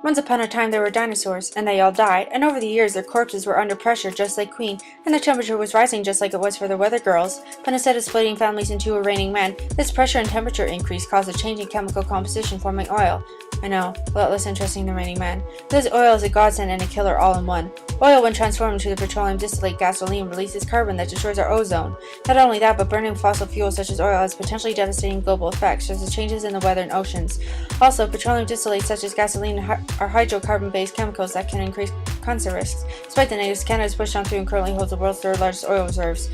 Once upon a time there were dinosaurs, and they all died, and over the years their corpses were under pressure just like Queen, and the temperature was rising just like it was for the weather girls. But instead of splitting families into a reigning man, this pressure and temperature increase caused a change in chemical composition, forming oil. I know, a lot less interesting than raining man. This oil is a godsend and a killer all in one. Oil, when transformed into the petroleum distillate gasoline, releases carbon that destroys our ozone. Not only that, but burning fossil fuels such as oil has potentially devastating global effects, such as changes in the weather and oceans. Also, petroleum distillates such as gasoline are hydrocarbon-based chemicals that can increase cancer risks. Despite the negatives, Canada has pushed on through and currently holds the world's third largest oil reserves.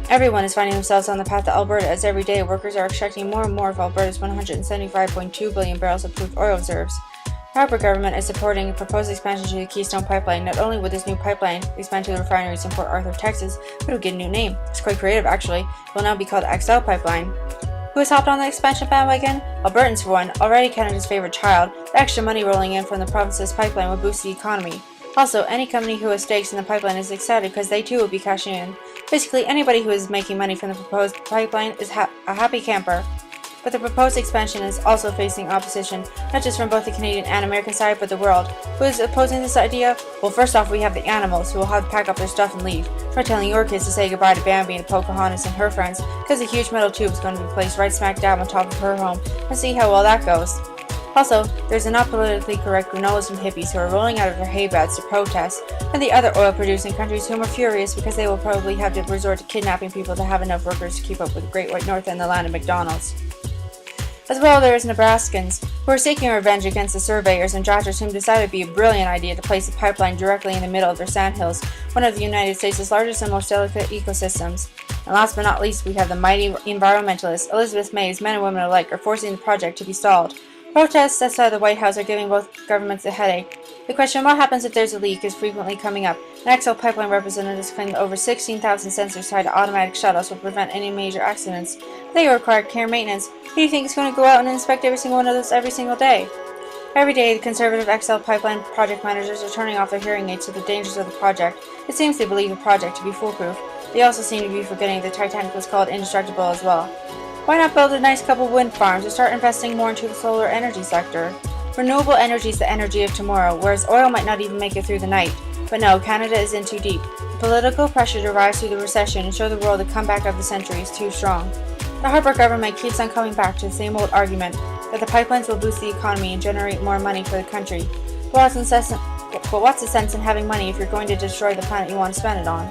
Everyone is finding themselves on the path to Alberta, as every day workers are extracting more and more of Alberta's 175.2 billion barrels of proved oil reserves. The Harper government is supporting a proposed expansion to the Keystone Pipeline. Not only would this new pipeline expand to the refineries in Port Arthur, Texas, but it would get a new name. It's quite creative, actually. It will now be called XL Pipeline. Who has hopped on the expansion bandwagon? Albertans, for one, already Canada's favorite child. The extra money rolling in from the province's pipeline will boost the economy. Also, any company who has stakes in the pipeline is excited because they too will be cashing in. Basically, anybody who is making money from the proposed pipeline is a happy camper. But the proposed expansion is also facing opposition, not just from both the Canadian and American side, but the world. Who is opposing this idea? Well, first off, we have the animals, who will have to pack up their stuff and leave. We're telling your kids to say goodbye to Bambi and Pocahontas and her friends, because a huge metal tube is going to be placed right smack dab on top of her home, and see how well that goes. Also, there's the not politically correct granolas and hippies who are rolling out of their hay beds to protest, and the other oil-producing countries whom are furious because they will probably have to resort to kidnapping people to have enough workers to keep up with the Great White North and the land of McDonald's. As well, there is Nebraskans, who are seeking revenge against the surveyors and drafters whom decided it would be a brilliant idea to place a pipeline directly in the middle of their sandhills, one of the United States' largest and most delicate ecosystems. And last but not least, we have the mighty environmentalists. Elizabeth May's men and women alike are forcing the project to be stalled. Protests outside the White House are giving both governments a headache. The question, what happens if there's a leak, is frequently coming up. An XL pipeline representatives claim that over 16,000 sensors tied to automatic shutoffs will prevent any major accidents. They require care and maintenance. Who do you think is going to go out and inspect every single one of those every single day? Every day, the conservative XL pipeline project managers are turning off their hearing aids to the dangers of the project. It seems they believe the project to be foolproof. They also seem to be forgetting the Titanic was called indestructible as well. Why not build a nice couple wind farms or start investing more into the solar energy sector? Renewable energy is the energy of tomorrow, whereas oil might not even make it through the night. But no, Canada is in too deep. The political pressure to rise through the recession and show the world the comeback of the century is too strong. The Harper government keeps on coming back to the same old argument that the pipelines will boost the economy and generate more money for the country. But what's the sense in having money if you're going to destroy the planet you want to spend it on?